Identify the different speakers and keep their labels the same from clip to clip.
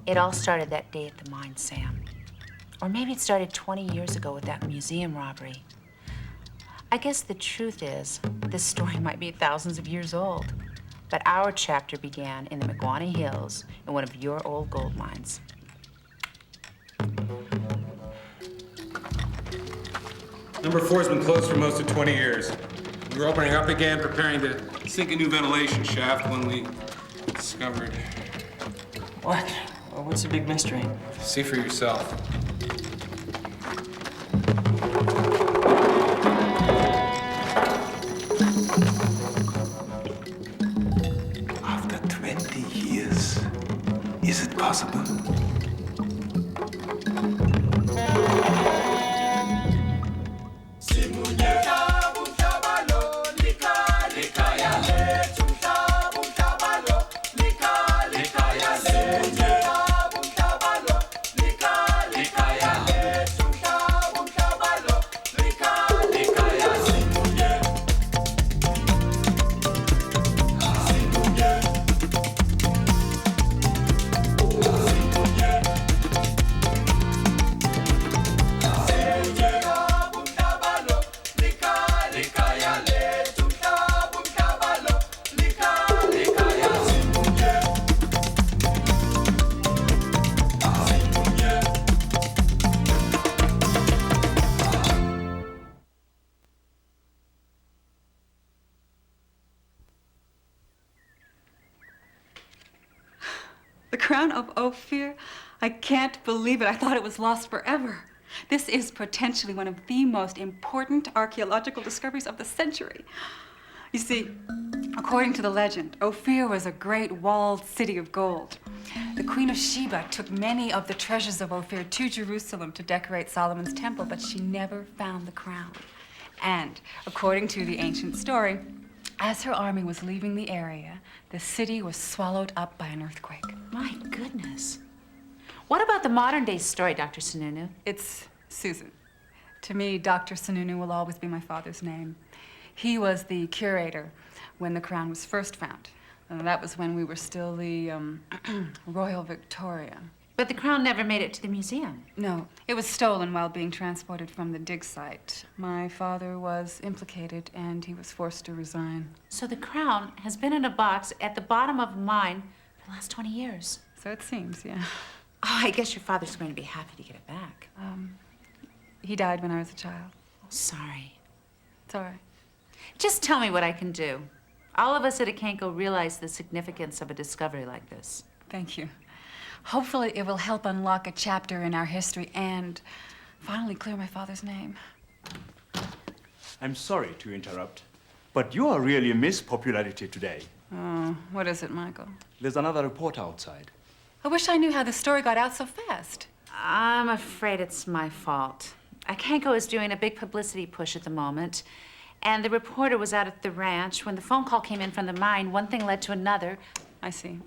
Speaker 1: It all started that day at the mine, Sam. Or maybe it started 20 years ago with that museum robbery. I guess the truth is, this story might be thousands of years old. But our chapter began in the Meguani Hills in one of your old gold mines.
Speaker 2: Number 4's been closed for most of 20 years. We were opening up again, preparing to sink a new ventilation shaft when we discovered...
Speaker 3: What? Well, what's the big mystery?
Speaker 2: See for yourself.
Speaker 4: After 20 years, is it possible?
Speaker 5: The crown of Ophir? I can't believe it. I thought it was lost forever. This is potentially one of the most important archaeological discoveries of the century. You see, according to the legend, Ophir was a great walled city of gold. The Queen of Sheba took many of the treasures of Ophir to Jerusalem to decorate Solomon's temple, but she never found the crown. And according to the ancient story, as her army was leaving the area, the city was swallowed up by an earthquake.
Speaker 1: My goodness. What about the modern-day story, Dr. Sununu?
Speaker 5: It's Susan. To me, Dr. Sununu will always be my father's name. He was the curator when the crown was first found. That was when we were still the Royal Victoria.
Speaker 1: But the crown never made it to the museum.
Speaker 5: No, it was stolen while being transported from the dig site. My father was implicated, and he was forced to resign.
Speaker 1: So the crown has been in a box at the bottom of a mine for the last 20 years.
Speaker 5: So it seems, yeah.
Speaker 1: Oh, I guess your father's going to be happy to get it back.
Speaker 5: He died when I was a child.
Speaker 1: Oh, sorry.
Speaker 5: It's all right.
Speaker 1: Just tell me what I can do. All of us at Akanko realize the significance of a discovery like this.
Speaker 5: Thank you. Hopefully it will help unlock a chapter in our history and finally clear my father's name.
Speaker 6: I'm sorry to interrupt, but you are really Miss Popularity today.
Speaker 5: Oh, what is it, Michael?
Speaker 6: There's another report outside.
Speaker 5: I wish I knew how the story got out so fast.
Speaker 1: I'm afraid it's my fault. Akanko is doing a big publicity push at the moment, and the reporter was out at the ranch. When the phone call came in from the mine, one thing led to another.
Speaker 5: I see.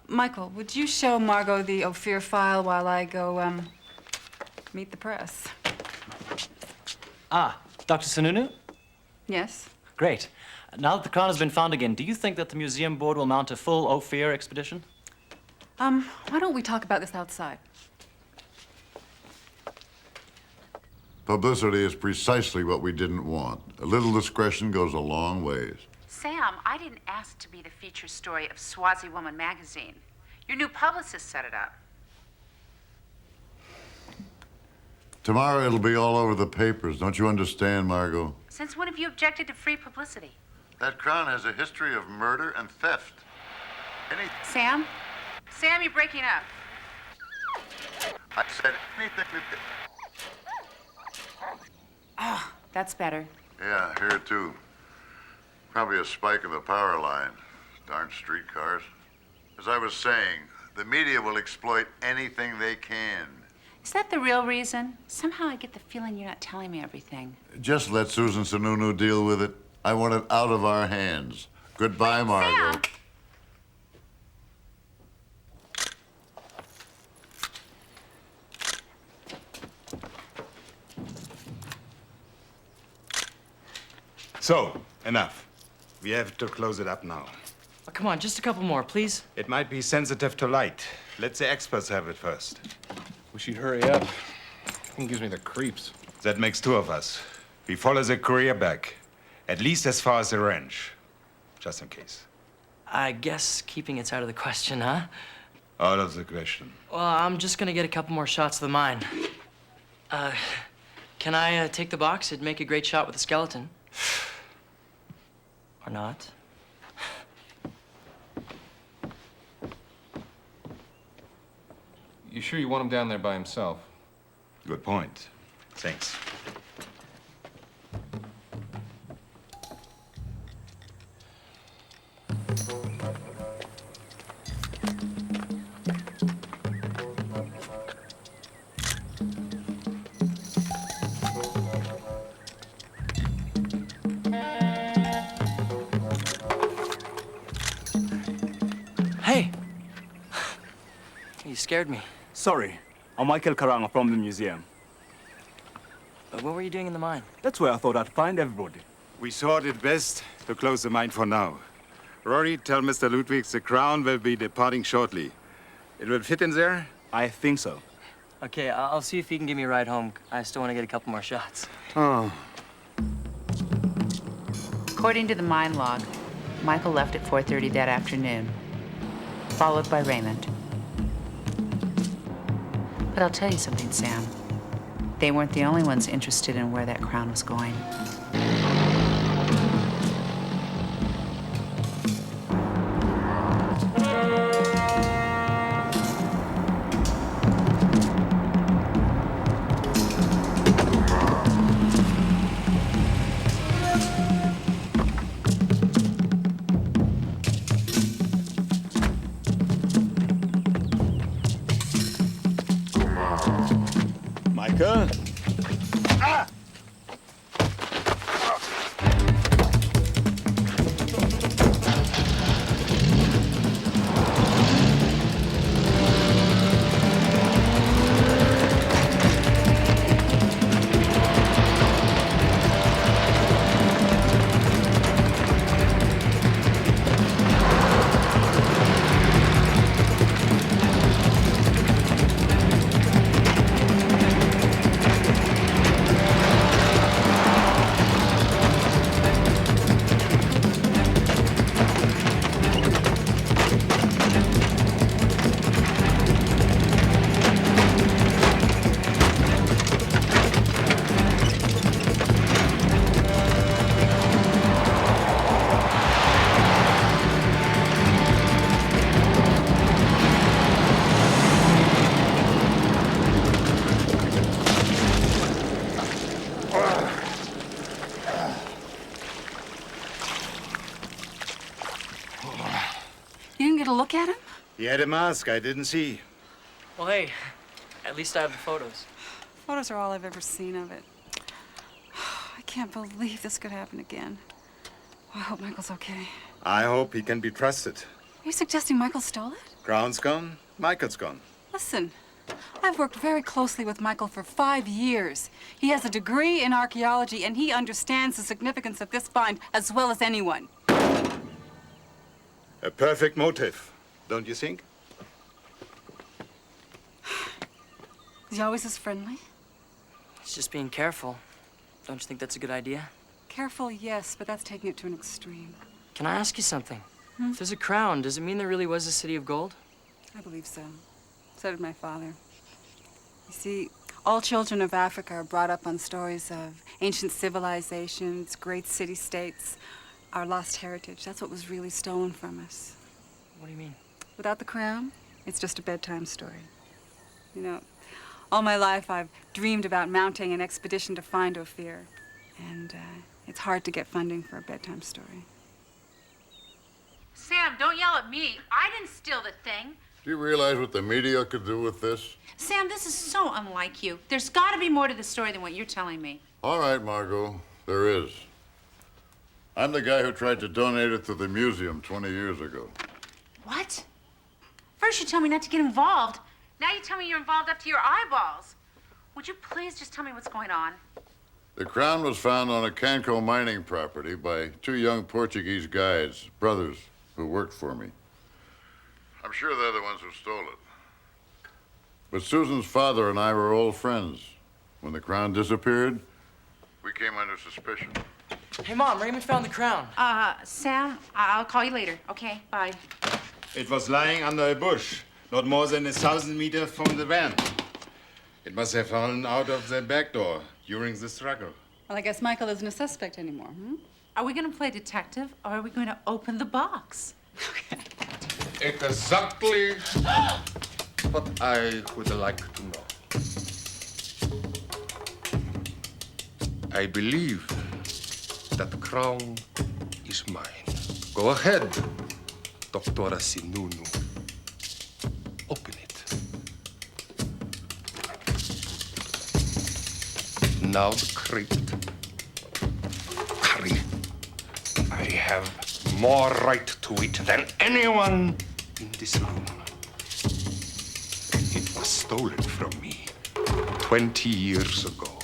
Speaker 5: Michael, would you show Margo the Ophir file while I go, meet the press?
Speaker 3: Ah, Dr. Sununu?
Speaker 5: Yes?
Speaker 3: Great. Now that the crown has been found again, do you think that the museum board will mount a full Ophir expedition?
Speaker 5: Why don't we talk about this outside?
Speaker 7: Publicity is precisely what we didn't want. A little discretion goes a long ways.
Speaker 1: Sam, I didn't ask to be the feature story of Swazi Woman magazine. Your new publicist set it up.
Speaker 7: Tomorrow it'll be all over the papers. Don't you understand, Margo?
Speaker 1: Since when have you objected to free publicity?
Speaker 7: That crown has a history of murder and theft.
Speaker 1: Sam? Sam, you're breaking up.
Speaker 7: I said anything that...
Speaker 1: Oh, that's better.
Speaker 7: Yeah, here too. Probably a spike in the power line. Darn streetcars. As I was saying, the media will exploit anything they can.
Speaker 1: Is that the real reason? Somehow I get the feeling you're not telling me everything.
Speaker 7: Just let Susan Sununu deal with it. I want it out of our hands. Goodbye, Margo.
Speaker 1: Sam!
Speaker 2: So, enough. We have to close it up now.
Speaker 3: Oh, come on, just a couple more, please.
Speaker 4: It might be sensitive to light. Let the experts have it first.
Speaker 2: Wish you'd hurry up. It gives me the creeps.
Speaker 4: That makes two of us. We follow the courier back, at least as far as the ranch, just in case.
Speaker 3: I guess keeping it's out of the question, huh?
Speaker 4: Out of the question.
Speaker 3: Well, I'm just gonna get a couple more shots of the mine. Can I take the box? It'd make a great shot with the skeleton. Or not.
Speaker 2: You sure you want him down there by himself?
Speaker 4: Good point. Thanks.
Speaker 3: Hey! You scared me.
Speaker 6: Sorry, I'm Michael Karanga from the museum.
Speaker 3: But what were you doing in the mine?
Speaker 6: That's where I thought I'd find everybody.
Speaker 4: We thought it best to close the mine for now. Rory, tell Mr. Ludwig the crown will be departing shortly. It will fit in there?
Speaker 6: I think so.
Speaker 3: Okay, I'll see if he can give me a ride home. I still want to get a couple more shots.
Speaker 4: Oh.
Speaker 1: According to the mine log, Michael left at 4:30 that afternoon, followed by Raymond. But I'll tell you something, Sam. They weren't the only ones interested in where that crown was going.
Speaker 6: Michael?
Speaker 5: You didn't get a look at him?
Speaker 4: He had a mask I didn't see.
Speaker 3: Well, hey, at least I have the photos.
Speaker 5: Photos are all I've ever seen of it. I can't believe this could happen again. Oh, I hope Michael's okay.
Speaker 4: I hope he can be trusted.
Speaker 5: Are you suggesting Michael stole it?
Speaker 4: Crown's gone, Michael's gone.
Speaker 5: Listen, I've worked very closely with Michael for 5 years. He has a degree in archaeology, and he understands the significance of this find as well as anyone.
Speaker 4: A perfect motive, don't you think?
Speaker 5: Is he always this friendly?
Speaker 3: He's just being careful. Don't you think that's a good idea?
Speaker 5: Careful, yes, but that's taking it to an extreme.
Speaker 3: Can I ask you something? If there's a crown, does it mean there really was a city of gold?
Speaker 5: I believe so. So did my father. You see, all children of Africa are brought up on stories of ancient civilizations, great city-states, our lost heritage. That's what was really stolen from us.
Speaker 3: What do you mean?
Speaker 5: Without the crown, it's just a bedtime story. You know, all my life I've dreamed about mounting an expedition to find Ophir. And it's hard to get funding for a bedtime story.
Speaker 1: Sam, don't yell at me. I didn't steal the thing.
Speaker 7: Do you realize what the media could do with this?
Speaker 1: Sam, this is so unlike you. There's got to be more to the story than what you're telling me.
Speaker 7: All right, Margo, there is. I'm the guy who tried to donate it to the museum 20 years ago.
Speaker 1: What? First you tell me not to get involved. Now you tell me you're involved up to your eyeballs. Would you please just tell me what's going on?
Speaker 7: The crown was found on a Canco mining property by 2 young Portuguese guides, brothers. who worked for me. I'm sure they're the ones who stole it. But Susan's father and I were old friends. When the crown disappeared, we came under suspicion.
Speaker 3: Hey, Mom, Raymond found the crown.
Speaker 1: Sam, I'll call you later. Okay, bye.
Speaker 4: It was lying under a bush, not more than 1,000 meters from the van. It must have fallen out of the back door during the struggle.
Speaker 5: Well, I guess Michael isn't a suspect anymore, hmm?
Speaker 1: Are we going to play detective, or are we going to open the box?
Speaker 8: Exactly what I would like to know. I believe that the crown is mine. Go ahead, Dr. Sinunu. Open it. Now the crate. Hurry. I have more right to it than anyone in this room. It was stolen from me 20 years ago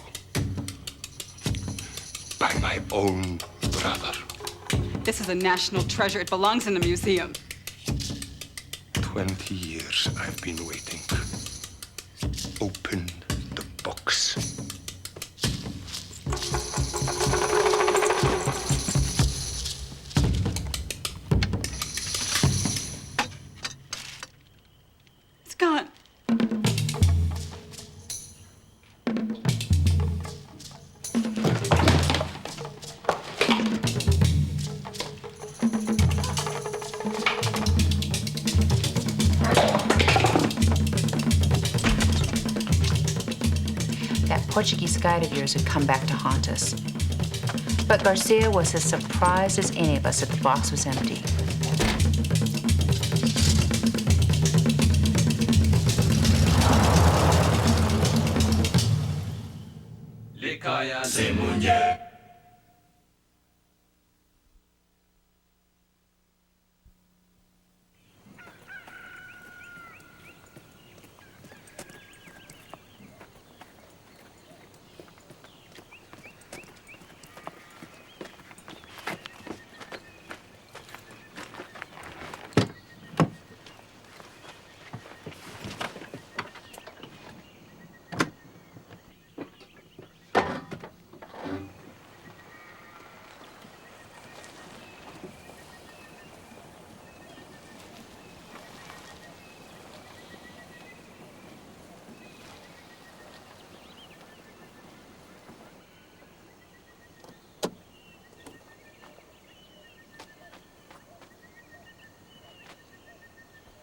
Speaker 8: by my own brother.
Speaker 5: This is a national treasure. It belongs in the museum.
Speaker 8: 20 years I've been waiting. Open the box.
Speaker 5: It's gone.
Speaker 1: That Portuguese guide of yours had come back to haunt us. But Garcia was as surprised as any of us that the box was empty.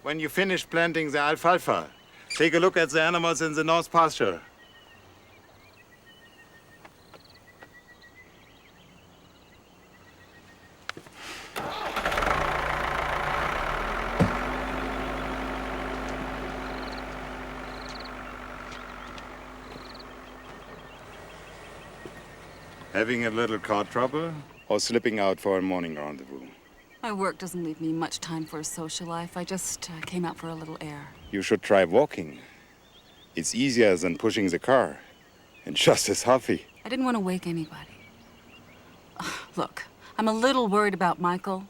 Speaker 4: When you finish planting the alfalfa, take a look at the animals in the north pasture. Having a little car trouble or slipping out for a morning rendezvous?
Speaker 5: My work doesn't leave me much time for a social life. I just came out for a little air.
Speaker 4: You should try walking. It's easier than pushing the car and just as healthy.
Speaker 5: I didn't want to wake anybody. Look, I'm a little worried about Michael.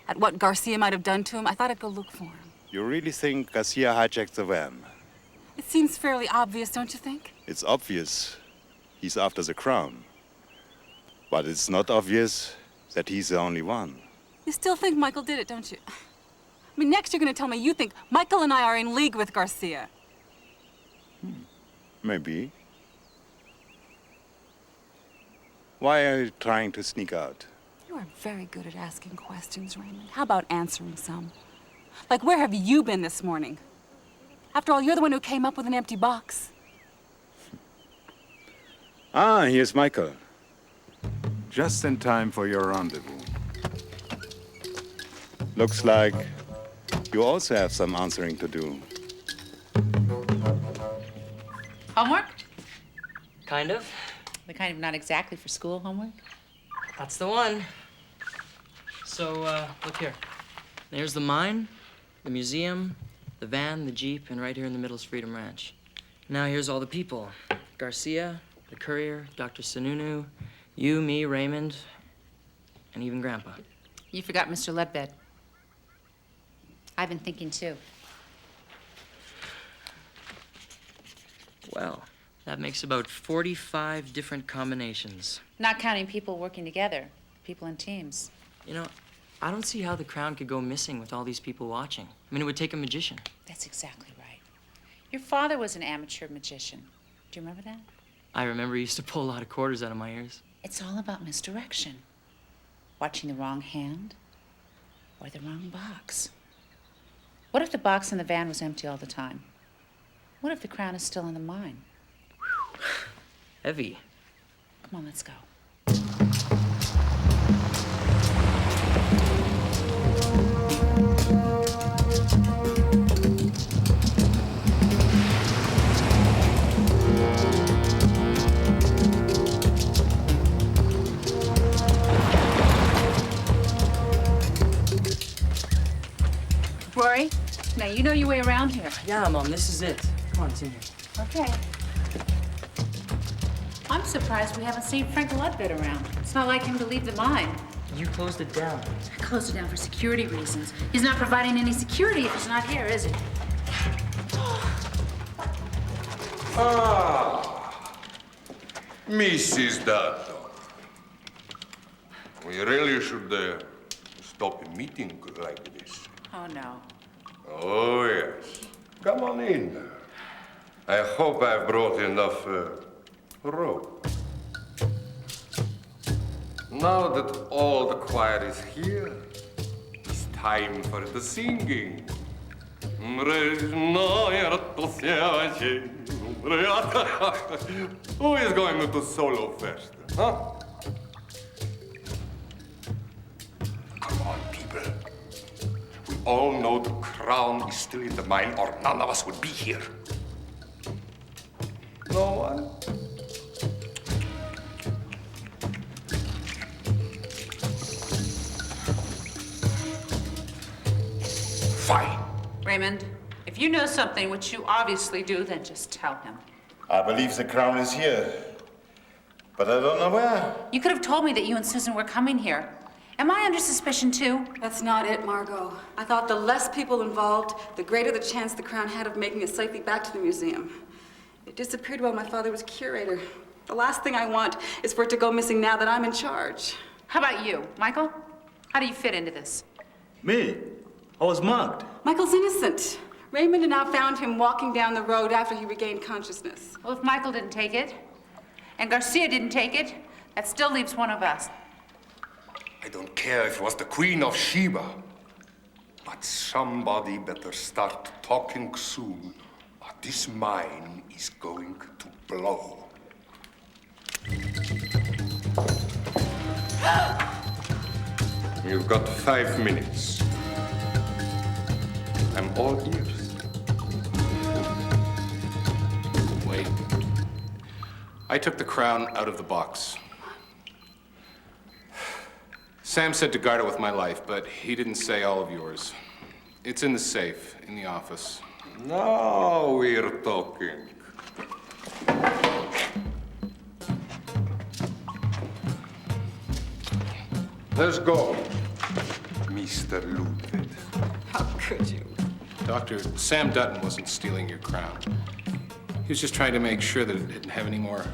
Speaker 5: At what Garcia might have done to him. I thought I'd go look for him.
Speaker 4: You really think Garcia hijacked the van?
Speaker 5: It seems fairly obvious, don't you think?
Speaker 4: It's obvious he's after the crown. But it's not obvious that he's the only one.
Speaker 5: You still think Michael did it, don't you? I mean, next you're going to tell me you think Michael and I are in league with Garcia.
Speaker 4: Maybe. Why are you trying to sneak out?
Speaker 5: You are very good at asking questions, Raymond. How about answering some? Like, where have you been this morning? After all, you're the one who came up with an empty box.
Speaker 4: Ah, here's Michael. Just in time for your rendezvous. Looks like you also have some answering to do.
Speaker 1: Homework?
Speaker 3: Kind of.
Speaker 1: The kind of not exactly for school homework?
Speaker 3: That's the one. So, look here. There's the mine, the museum, the van, the Jeep, and right here in the middle is Freedom Ranch. Now here's all the people. Garcia, the courier, Dr. Sununu, you, me, Raymond, and even Grandpa.
Speaker 1: You forgot Mr. Ledbed. I've been thinking too.
Speaker 3: Well, that makes about 45 different combinations.
Speaker 1: Not counting people working together, people in teams.
Speaker 3: You know, I don't see how the crown could go missing with all these people watching. I mean, it would take a magician.
Speaker 1: That's exactly right. Your father was an amateur magician. Do you remember that?
Speaker 3: I remember he used to pull a lot of quarters out of my ears.
Speaker 1: It's all about misdirection. Watching the wrong hand or the wrong box. What if the box in the van was empty all the time? What if the crown is still in the mine?
Speaker 3: Heavy.
Speaker 1: Come on, let's go. Rory, now you know your way around here.
Speaker 3: Yeah, Mom, this is it. Come on, it's in here.
Speaker 1: Okay. I'm surprised we haven't seen Frank Ludbit around. It's not like him to leave the mine.
Speaker 3: You closed it down.
Speaker 1: I closed it down for security reasons. He's not providing any security if he's not here, is he?
Speaker 8: Mrs. Dutton. We really should stop a meeting like this.
Speaker 1: Oh, no.
Speaker 8: Oh, yes. Come on in. I hope I've brought enough rope. Now that all the choir is here, it's time for the singing. Who is going to do solo first, huh? Come on, people. We all know the crown is still in the mine, or none of us would be here. No one? Fine.
Speaker 1: Raymond, if you know something, which you obviously do, then just tell him.
Speaker 4: I believe the crown is here, but I don't know where.
Speaker 1: You could have told me that you and Susan were coming here. Am I under suspicion, too?
Speaker 5: That's not it, Margo. I thought the less people involved, the greater the chance the crown had of making it safely back to the museum. It disappeared while my father was curator. The last thing I want is for it to go missing now that I'm in charge.
Speaker 1: How about you, Michael? How do you fit into this?
Speaker 6: Me? I was mugged.
Speaker 5: Michael's innocent. Raymond and I found him walking down the road after he regained consciousness.
Speaker 1: Well, if Michael didn't take it, and Garcia didn't take it, that still leaves one of us.
Speaker 8: I don't care if it was the Queen of Sheba, but somebody better start talking soon, or this mine is going to blow. You've got 5 minutes. I'm all ears.
Speaker 2: Wait. I took the crown out of the box. Sam said to guard it with my life, but he didn't say all of yours. It's in the safe, in the office.
Speaker 8: Now we're talking. Let's go, Mr. Ludwig.
Speaker 5: How could you?
Speaker 2: Doctor, Sam Dutton wasn't stealing your crown. He was just trying to make sure that it didn't have any more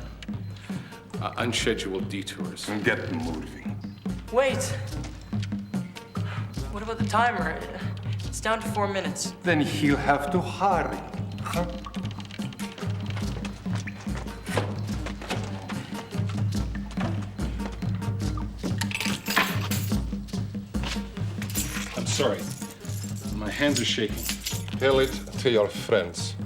Speaker 2: unscheduled detours.
Speaker 8: And get moving.
Speaker 3: Wait! What about the timer? It's down to 4 minutes.
Speaker 8: Then he'll have to hurry. Huh?
Speaker 2: I'm sorry. My hands are shaking.
Speaker 8: Tell it to your friends.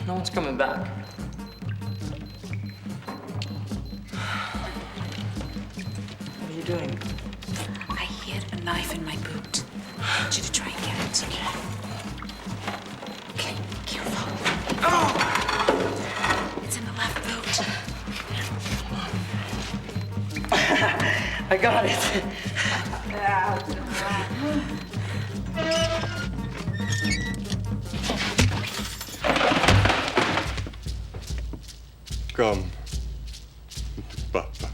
Speaker 3: No one's coming back. What are you doing?
Speaker 1: I hid a knife in my boot. I want you to try and get it. Okay, careful. Oh! It's in the left boot.
Speaker 3: I got it.
Speaker 8: Come, Papa.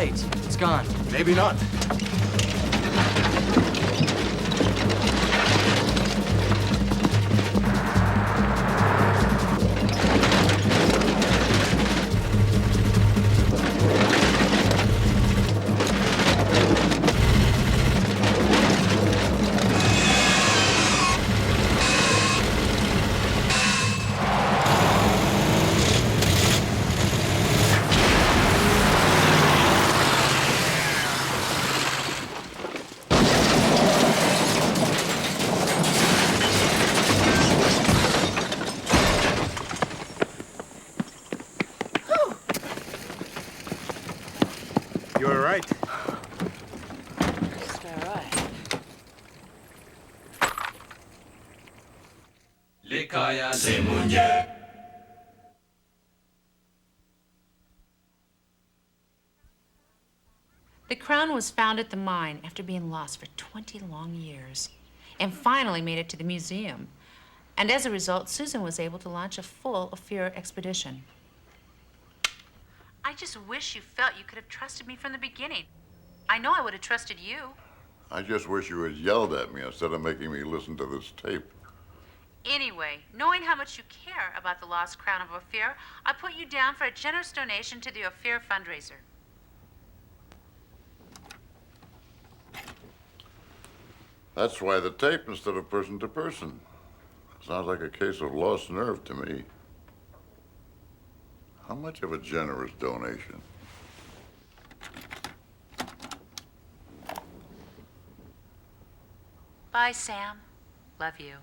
Speaker 3: plate. It's gone.
Speaker 4: Maybe not. You're right.
Speaker 1: The crown was found at the mine after being lost for 20 long years and finally made it to the museum. And as a result, Susan was able to launch a full Ophir expedition. I just wish you felt you could have trusted me from the beginning. I know I would have trusted you.
Speaker 7: I just wish you had yelled at me instead of making me listen to this tape.
Speaker 1: Anyway, knowing how much you care about the lost crown of Ophir, I put you down for a generous donation to the Ophir fundraiser.
Speaker 7: That's why the tape instead of person to person. Sounds like a case of lost nerve to me. How much of a generous donation?
Speaker 1: Bye, Sam. Love you.